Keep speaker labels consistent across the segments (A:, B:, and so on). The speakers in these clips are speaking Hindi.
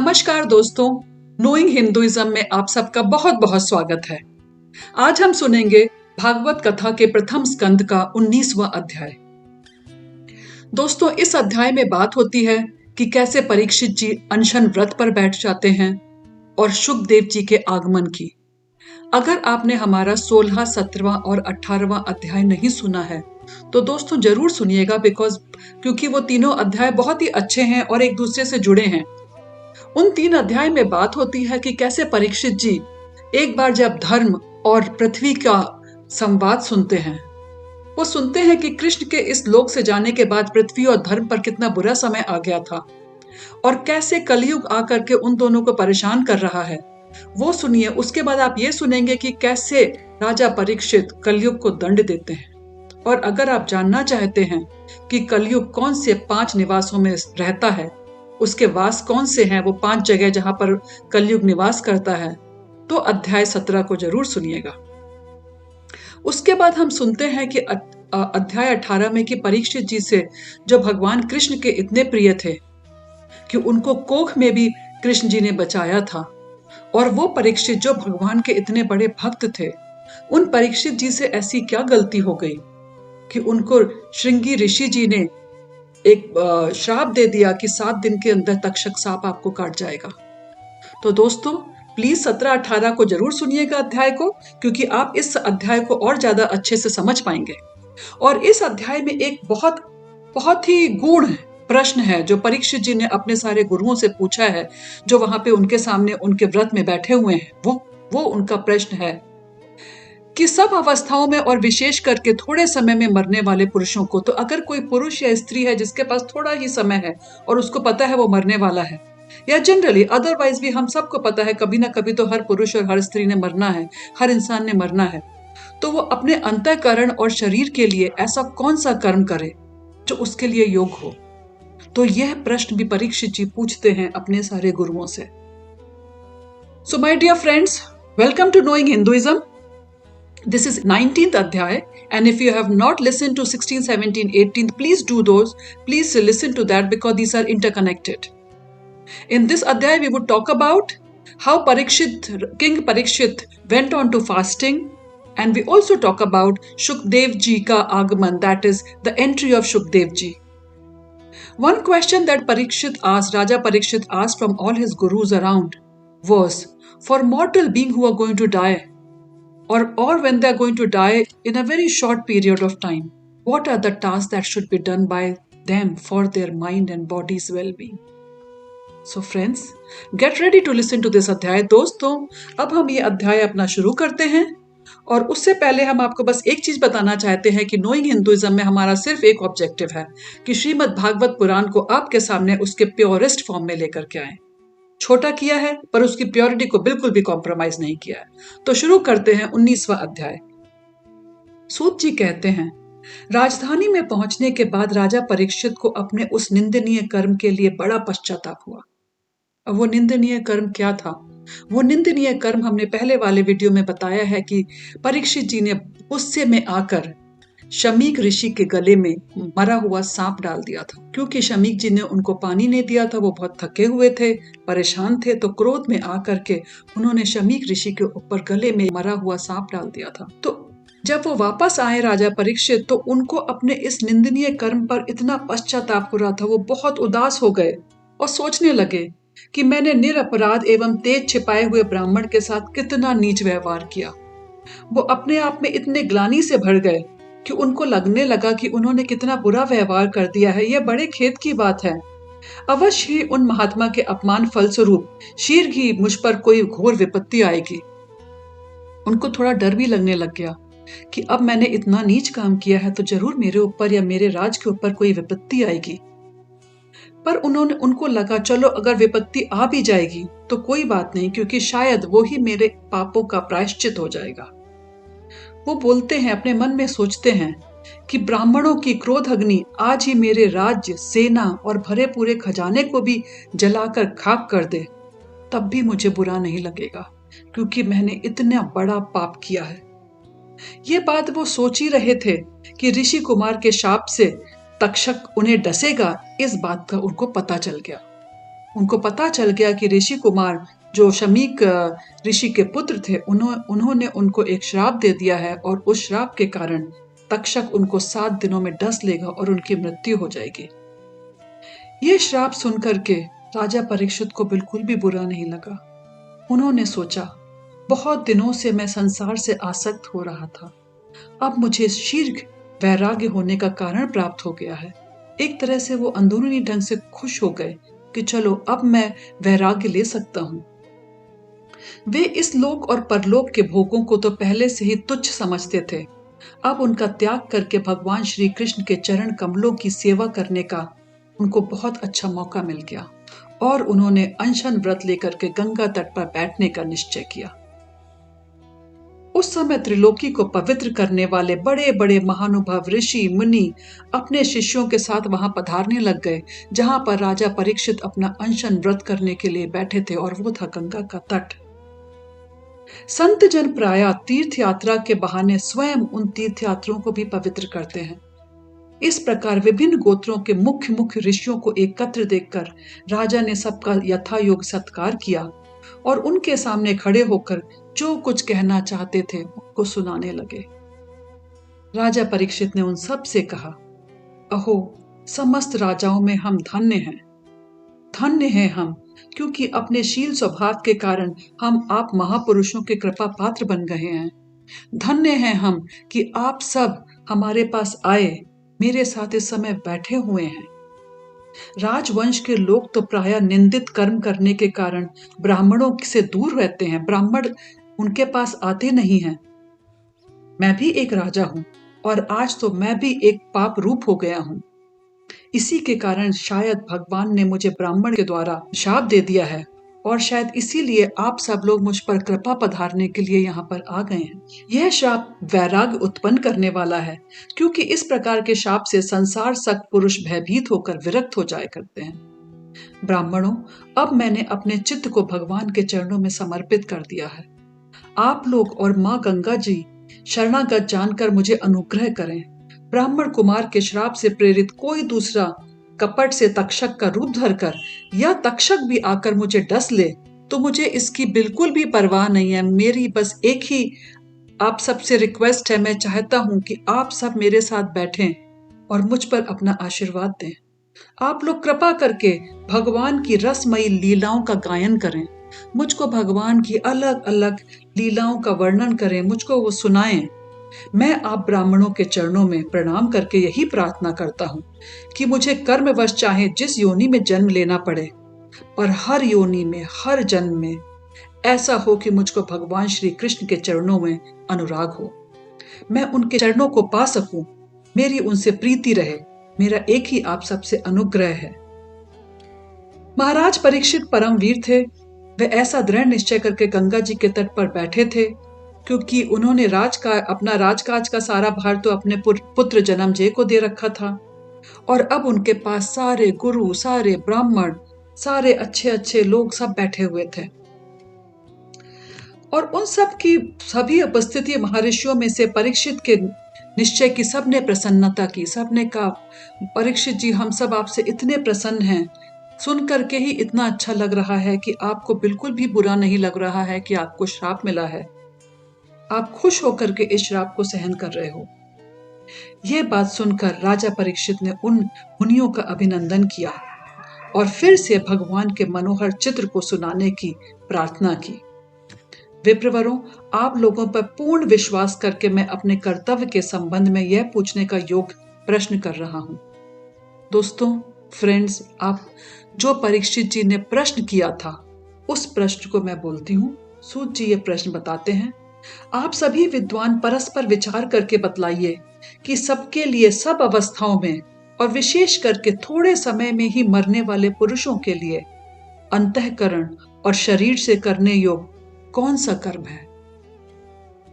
A: नमस्कार दोस्तों, नोइंग हिंदुइज्म में आप सबका बहुत बहुत स्वागत है। आज हम सुनेंगे भागवत कथा के प्रथम स्कंद का 19वां अध्याय। दोस्तों, इस अध्याय में बात होती है कि कैसे परीक्षित जी अनशन व्रत पर बैठ जाते हैं और शुकदेव जी के आगमन की। अगर आपने हमारा 16, 17वां और 18वां अध्याय नहीं सुना है तो दोस्तों जरूर सुनिएगा, क्योंकि वो तीनों अध्याय बहुत ही अच्छे हैं और एक दूसरे से जुड़े हैं। उन 3 अध्याय में बात होती है कि कैसे परीक्षित जी एक बार जब धर्म और पृथ्वी का संवाद सुनते हैं, वो सुनते हैं कि कृष्ण के इस लोक से जाने के बाद पृथ्वी और धर्म पर कितना बुरा समय आ गया था और कैसे कलयुग आकर के उन दोनों को परेशान कर रहा है, वो सुनिए। उसके बाद आप ये सुनेंगे कि कैसे राजा परीक्षित कलयुग को दंड देते हैं। और अगर आप जानना चाहते हैं कि कलयुग कौन से 5 निवासों में रहता है, उसके वास कौन से हैं, वो 5 जगह जहां पर कलयुग निवास करता है, तो अध्याय 17 को जरूर सुनिएगा। उसके बाद हम सुनते हैं कि अध्याय 18 में कि परीक्षित जी से जो भगवान कृष्ण के इतने प्रिय थे कि उनको कोख में भी कृष्ण जी ने बचाया था, और वो परीक्षित जो भगवान के इतने बड़े भक्त थे, उन परीक्षित जी से ऐसी क्या गलती हो गई कि उनको श्रृंगी ऋषि जी ने एक श्राप दे दिया कि 7 दिन के अंदर तक्षक सांप आपको काट जाएगा। तो दोस्तों प्लीज 17-18 को जरूर सुनिएगा अध्याय को, क्योंकि आप इस अध्याय को और ज्यादा अच्छे से समझ पाएंगे। और इस अध्याय में एक बहुत बहुत ही गूढ़ प्रश्न है जो परीक्षित जी ने अपने सारे गुरुओं से पूछा है, जो वहां पे उनके सामने उनके व्रत में बैठे हुए हैं। वो उनका प्रश्न है कि सब अवस्थाओं में और विशेष करके थोड़े समय में मरने वाले पुरुषों को, तो अगर कोई पुरुष या स्त्री है जिसके पास थोड़ा ही समय है और उसको पता है वो मरने वाला है, या जनरली अदरवाइज भी हम सबको पता है कभी ना कभी तो हर पुरुष और हर स्त्री ने मरना है, हर इंसान ने मरना है, तो वो अपने अंतःकरण और शरीर के लिए ऐसा कौन सा कर्म करे जो उसके लिए योग हो। तो यह प्रश्न भी परीक्षित जी पूछते हैं अपने सारे गुरुओं से। So my dear friends, welcome to knowing Hinduism. This is 19th Adhyay, and if you have not listened to 16th, 17th, 18th, please do those. Please listen to that because these are interconnected. In this Adhyay, we would talk about how King Parikshit went on to fasting, and we also talk about Shukdev Ji ka Agaman, that is the entry of Shukdev Ji. One question that Raja Parikshit asked from all his gurus around was, for mortal beings who are going to die, or when they are going to die in a very short period of time, what are the tasks that should be done by them for their mind and body's well-being? So friends, get ready to listen to this अध्याय। दोस्तों, अब हम ये अध्याय अपना शुरू करते हैं, और उससे पहले हम आपको बस एक चीज बताना चाहते हैं कि नोइंग हिंदुइज्म में हमारा सिर्फ एक ऑब्जेक्टिव है कि श्रीमद् भागवत पुराण को आपके सामने उसके प्योरेस्ट फॉर्म में लेकर के आए। छोटा किया है पर उसकी प्योरिटी को बिल्कुल भी कॉम्प्रोमाइज नहीं किया है। तो शुरू करते हैं 19वां अध्याय। सूत जी कहते हैं, राजधानी में पहुंचने के बाद राजा परीक्षित को अपने उस निंदनीय कर्म के लिए बड़ा पश्चाताप हुआ। अब वो निंदनीय कर्म क्या था? वो निंदनीय कर्म हमने पहले वाले वीडियो में बताया है कि परीक्षित जी ने गुस्से में आकर शमीक ऋषि के गले में मरा हुआ सांप डाल दिया था। क्योंकि शमीक जी ने उनको पानी नहीं दिया था, वो बहुत थके हुए थे, परेशान थे, तो क्रोध में आकर के उन्होंने शमीक ऋषि के ऊपर गले में मरा हुआ सांप डाल दिया था। तो जब वो वापस आए राजा परीक्षित, तो उनको अपने इस निंदनीय कर्म पर इतना पश्चाताप हो रहा था, वो बहुत उदास हो गए और सोचने लगे कि मैंने निरपराध एवं तेज छिपाए हुए ब्राह्मण के साथ कितना नीच व्यवहार किया। वो अपने आप में इतने ग्लानि से भर गए कि उनको लगने लगा कि उन्होंने कितना बुरा व्यवहार कर दिया है। यह बड़े खेद की बात है। अवश्य ही उन महात्मा के अपमान फलस्वरूप शीघ्र ही मुझ पर कोई घोर विपत्ति आएगी। उनको थोड़ा डर भी लगने लग गया कि अब मैंने इतना नीच काम किया है तो जरूर मेरे ऊपर या मेरे राज के ऊपर कोई विपत्ति आएगी। पर उनको लगा चलो अगर विपत्ति आ भी जाएगी तो कोई बात नहीं, क्योंकि शायद वो ही मेरे पापों का प्रायश्चित हो जाएगा। वो बोलते हैं, अपने मन में सोचते हैं कि ब्राह्मणों की क्रोध अग्नि आज ही मेरे राज्य, सेना और भरे पूरे खजाने को भी जलाकर खाक कर दे, तब भी मुझे बुरा नहीं लगेगा, क्योंकि मैंने इतना बड़ा पाप किया है। ये बात वो सोच ही रहे थे कि ऋषि कुमार के शाप से तक्षक उन्हें डसेगा, इस बात का उनको पता चल गया। उनको पता चल गया कि ऋषि कुमार जो शमीक ऋषि के पुत्र थे, उन्होंने उनको एक श्राप दे दिया है और उस श्राप के कारण तक्षक उनको 7 दिनों में डस लेगा और उनकी मृत्यु हो जाएगी। ये श्राप सुनकर के राजा परीक्षित को बिल्कुल भी बुरा नहीं लगा। उन्होंने सोचा, बहुत दिनों से मैं संसार से आसक्त हो रहा था, अब मुझे शीघ्र वैराग्य होने का कारण प्राप्त हो गया है। एक तरह से वो अंदरूनी ढंग से खुश हो गए कि चलो अब मैं वैराग्य ले सकता हूं। वे इस लोक और परलोक के भोगों को तो पहले से ही तुच्छ समझते थे, अब उनका त्याग करके भगवान श्री कृष्ण के चरण कमलों की सेवा करने का उनको बहुत अच्छा मौका मिल गया और उन्होंने अनशन व्रत लेकर के गंगा तट पर बैठने का निश्चय किया। उस समय त्रिलोकी को पवित्र करने वाले बड़े बड़े महानुभाव ऋषि मुनि अपने शिष्यों के साथ वहां पधारने लग गए, जहां पर राजा परीक्षित अपना अनशन व्रत करने के लिए बैठे थे, और वो था गंगा का तट। संत जन प्रायः तीर्थ यात्रा के बहाने स्वयं उन तीर्थ यात्रियों को भी पवित्र करते हैं। इस प्रकार विभिन्न गोत्रों के मुख्य मुख्य ऋषियों को एकत्र देखकर राजा ने सबका यथायोग्य सत्कार किया और उनके सामने खड़े होकर जो कुछ कहना चाहते थे उनको सुनाने लगे। राजा परीक्षित ने उन सब से कहा, अहो, समस्त राजाओं में हम धन्य हैं, धन्य हैं हम, क्योंकि अपने शील स्वभाव के कारण हम आप महापुरुषों के कृपा पात्र बन गए हैं। धन्य हैं हम कि आप सब हमारे पास आए, मेरे साथ इस समय बैठे हुए हैं। राजवंश के लोग तो प्रायः निंदित कर्म करने के कारण ब्राह्मणों से दूर रहते हैं, ब्राह्मण उनके पास आते नहीं हैं। मैं भी एक राजा हूं और आज तो मैं भी एक पाप रूप हो गया हूं। इसी के कारण शायद भगवान ने मुझे ब्राह्मण के द्वारा शाप दे दिया है और शायद इसीलिए आप सब लोग मुझ पर कृपा पधारने के लिए यहाँ पर आ गए हैं। यह शाप वैराग्य उत्पन्न करने वाला है, क्योंकि इस प्रकार के शाप से संसार सक्त पुरुष भयभीत होकर विरक्त हो जाया करते हैं। ब्राह्मणों, अब मैंने अपने चित्त को भगवान के चरणों में समर्पित कर दिया है। आप लोग और माँ गंगा जी शरणागत जानकर मुझे अनुग्रह करें। ब्राह्मण कुमार के श्राप से प्रेरित कोई दूसरा कपट से तक्षक का रूप धरकर या तक्षक भी आकर मुझे डस ले तो मुझे इसकी बिल्कुल भी परवाह नहीं है। मेरी बस एक ही आप सबसे रिक्वेस्ट है, मैं चाहता हूं कि आप सब मेरे साथ बैठें और मुझ पर अपना आशीर्वाद दें। आप लोग कृपा करके भगवान की रसमयी लीलाओं का गायन करें, मुझको भगवान की अलग अलग लीलाओं का वर्णन करें, मुझको वो सुनाएं। मैं आप ब्राह्मणों के चरणों में प्रणाम करके यही प्रार्थना करता हूँ कि मुझे कर्मवश चाहे जिस योनि में जन्म लेना पड़े, पर हर योनि में, हर जन्म में ऐसा हो कि मुझको भगवान श्री कृष्ण के चरणों में अनुराग हो, मैं उनके चरणों को पा सकूं, मेरी उनसे प्रीति रहे। मेरा एक ही आप सबसे अनुग्रह है। महाराज परीक्षित परमवीर थे। वे ऐसा दृढ़ निश्चय करके गंगा जी के तट पर बैठे थे, क्योंकि उन्होंने अपना राजकाज का सारा भार तो अपने पुत्र जन्मजय को दे रखा था और अब उनके पास सारे गुरु, सारे ब्राह्मण, सारे अच्छे अच्छे लोग सब बैठे हुए थे और उन सब की सभी उपस्थिति महर्षियों में से परीक्षित के निश्चय की सबने प्रसन्नता की। सबने कहा, परीक्षित जी, हम सब आपसे इतने प्रसन्न हैं, सुन करके ही इतना अच्छा लग रहा है कि आपको बिल्कुल भी बुरा नहीं लग रहा है कि आपको श्राप मिला है, आप खुश होकर के इस श्राप को सहन कर रहे हो। यह बात सुनकर राजा परीक्षित ने उन मुनियों का अभिनंदन किया और फिर से भगवान के मनोहर चित्र को सुनाने की प्रार्थना की। विप्रवरों, आप लोगों पर पूर्ण विश्वास करके मैं अपने कर्तव्य के संबंध में यह पूछने का योग्य प्रश्न कर रहा हूं। दोस्तों, फ्रेंड्स, आप जो परीक्षित जी ने प्रश्न किया था उस प्रश्न को मैं बोलती हूँ। सूत जी ये प्रश्न बताते हैं, आप सभी विद्वान परस्पर विचार करके बतलाइए कि सबके लिए सब अवस्थाओं में और विशेष करके थोड़े समय में ही मरने वाले पुरुषों के लिए अंतःकरण और शरीर से करने योग्य कौन सा कर्म है।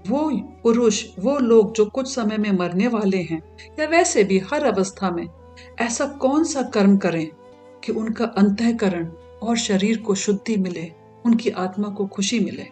A: वो पुरुष, वो लोग जो कुछ समय में मरने वाले हैं या वैसे भी हर अवस्था में ऐसा कौन सा कर्म करें कि उनका अंतःकरण और शरीर को शुद्धि मिले, उनकी आत्मा को खुशी मिले।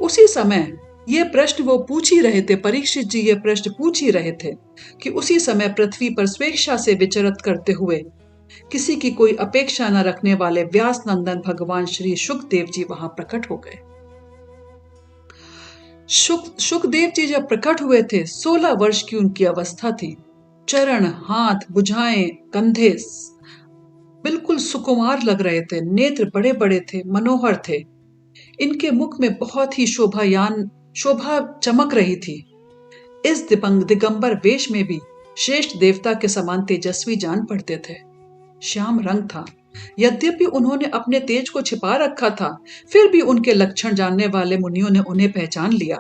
A: उसी समय ये प्रश्न वो पूछ ही रहे थे, परीक्षित जी ये प्रश्न पूछ ही रहे थे कि उसी समय पृथ्वी पर स्वेच्छा से विचरत करते हुए किसी की कोई अपेक्षा न रखने वाले व्यास नंदन भगवान श्री सुखदेव जी वहां प्रकट हो गए। सुखदेव जी जब प्रकट हुए थे, 16 वर्ष की उनकी अवस्था थी। चरण, हाथ, भुजाएं, कंधे बिल्कुल सुकुमार लग रहे थे। नेत्र बड़े बड़े थे, मनोहर थे। इनके मुख में बहुत ही शोभा चमक रही थी। इस दिगंबर वेश में भी श्रेष्ठ देवता के समान तेजस्वी जान पड़ते थे। श्याम रंग था। यद्यपि उन्होंने अपने तेज को छिपा रखा था, फिर भी उनके लक्षण जानने वाले मुनियों ने उन्हें पहचान लिया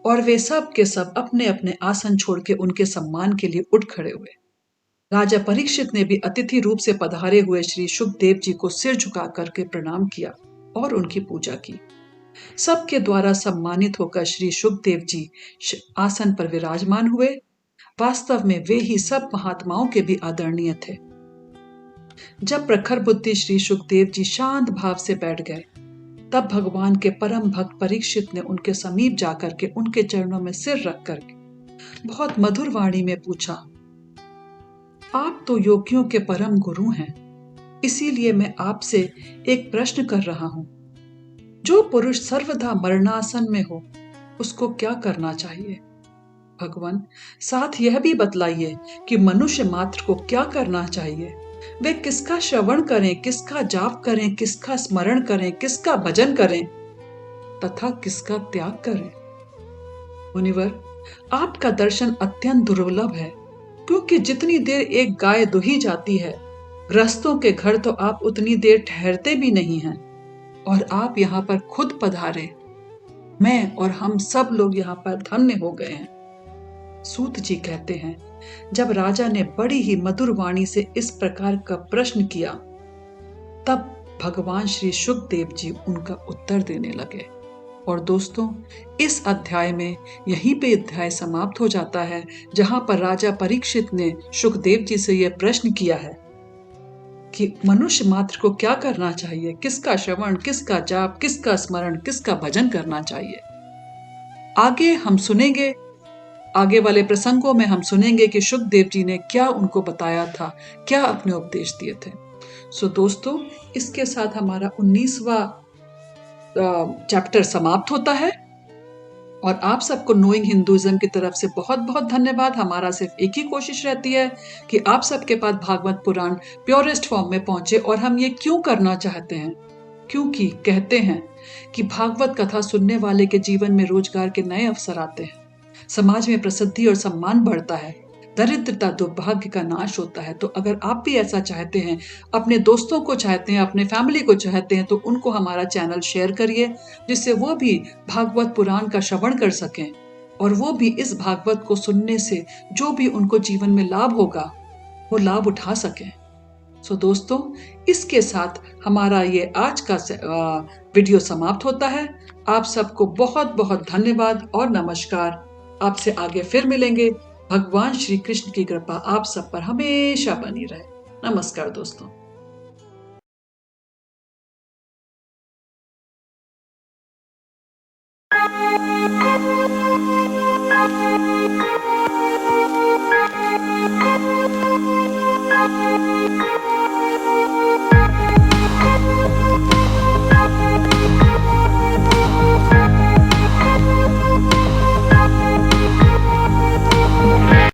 A: और वे सब के सब अपने अपने आसन छोड़ के उनके सम्मान के लिए उठ खड़े हुए। राजा परीक्षित ने भी अतिथि रूप से पधारे हुए श्री सुखदेव जी को सिर झुका करके प्रणाम किया और उनकी पूजा की। सबके द्वारा सम्मानित होकर श्री सुखदेव जी आसन पर विराजमान हुए। वास्तव में वे ही सब महात्माओं के भी आदरणीय थे। जब प्रखर बुद्धि श्री सुखदेव जी शांत भाव से बैठ गए, तब भगवान के परम भक्त परीक्षित ने उनके समीप जाकर के उनके चरणों में सिर रख कर बहुत मधुर वाणी में पूछा, आप तो योगियों के परम गुरु हैं, इसीलिए मैं आपसे एक प्रश्न कर रहा हूं। जो पुरुष सर्वदा मरणासन में हो, उसको क्या करना चाहिए? भगवान, साथ यह भी बतलाइए कि मनुष्य मात्र को क्या करना चाहिए। वे किसका श्रवण करें, किसका जाप करें, किसका स्मरण करें, किसका भजन करें तथा किसका त्याग करें। मुनिवर, आपका दर्शन अत्यंत दुर्लभ है, क्योंकि जितनी देर एक गाय दुही जाती है, गृहस्थों के घर तो आप उतनी देर ठहरते भी नहीं हैं, और आप यहाँ पर खुद पधारे। मैं और हम सब लोग यहाँ पर धन्य हो गए हैं। सूत जी कहते हैं, जब राजा ने बड़ी ही मधुर वाणी से इस प्रकार का प्रश्न किया, तब भगवान श्री सुखदेव जी उनका उत्तर देने लगे। और दोस्तों, इस अध्याय में यहीं पे अध्याय समाप्त हो जाता है, जहां पर राजा परीक्षित ने सुखदेव जी से यह प्रश्न किया है कि मनुष्य मात्र को क्या करना चाहिए, किसका श्रवण, किसका जाप, किसका स्मरण, किसका भजन करना चाहिए। आगे हम सुनेंगे, आगे वाले प्रसंगों में हम सुनेंगे कि सुखदेव जी ने क्या उनको बताया था, क्या अपने उपदेश दिए थे। सो दोस्तों, इसके साथ हमारा 19वां चैप्टर समाप्त होता है और आप सबको नोइंग हिंदुइज्म की तरफ से बहुत बहुत धन्यवाद। हमारा सिर्फ एक ही कोशिश रहती है कि आप सबके पास भागवत पुराण प्योरेस्ट फॉर्म में पहुंचे। और हम ये क्यों करना चाहते हैं? क्योंकि कहते हैं कि भागवत कथा सुनने वाले के जीवन में रोजगार के नए अवसर आते हैं, समाज में प्रसिद्धि और सम्मान बढ़ता है, दरिद्रता दुर्भाग्य का नाश होता है। तो अगर आप भी ऐसा चाहते हैं, अपने दोस्तों को चाहते हैं, अपने फैमिली को चाहते हैं, तो उनको हमारा चैनल शेयर करिए, जिससे वो भी भागवत पुराण का श्रवण कर सकें और वो भी इस भागवत को सुनने से जो भी उनको जीवन में लाभ होगा, वो लाभ उठा सकें। सो दोस्तों, इसके साथ हमारा ये आज का वीडियो समाप्त होता है। आप सबको बहुत बहुत धन्यवाद और नमस्कार। आपसे आगे फिर मिलेंगे। भगवान श्री कृष्ण की कृपा आप सब पर हमेशा बनी रहे। नमस्कार दोस्तों।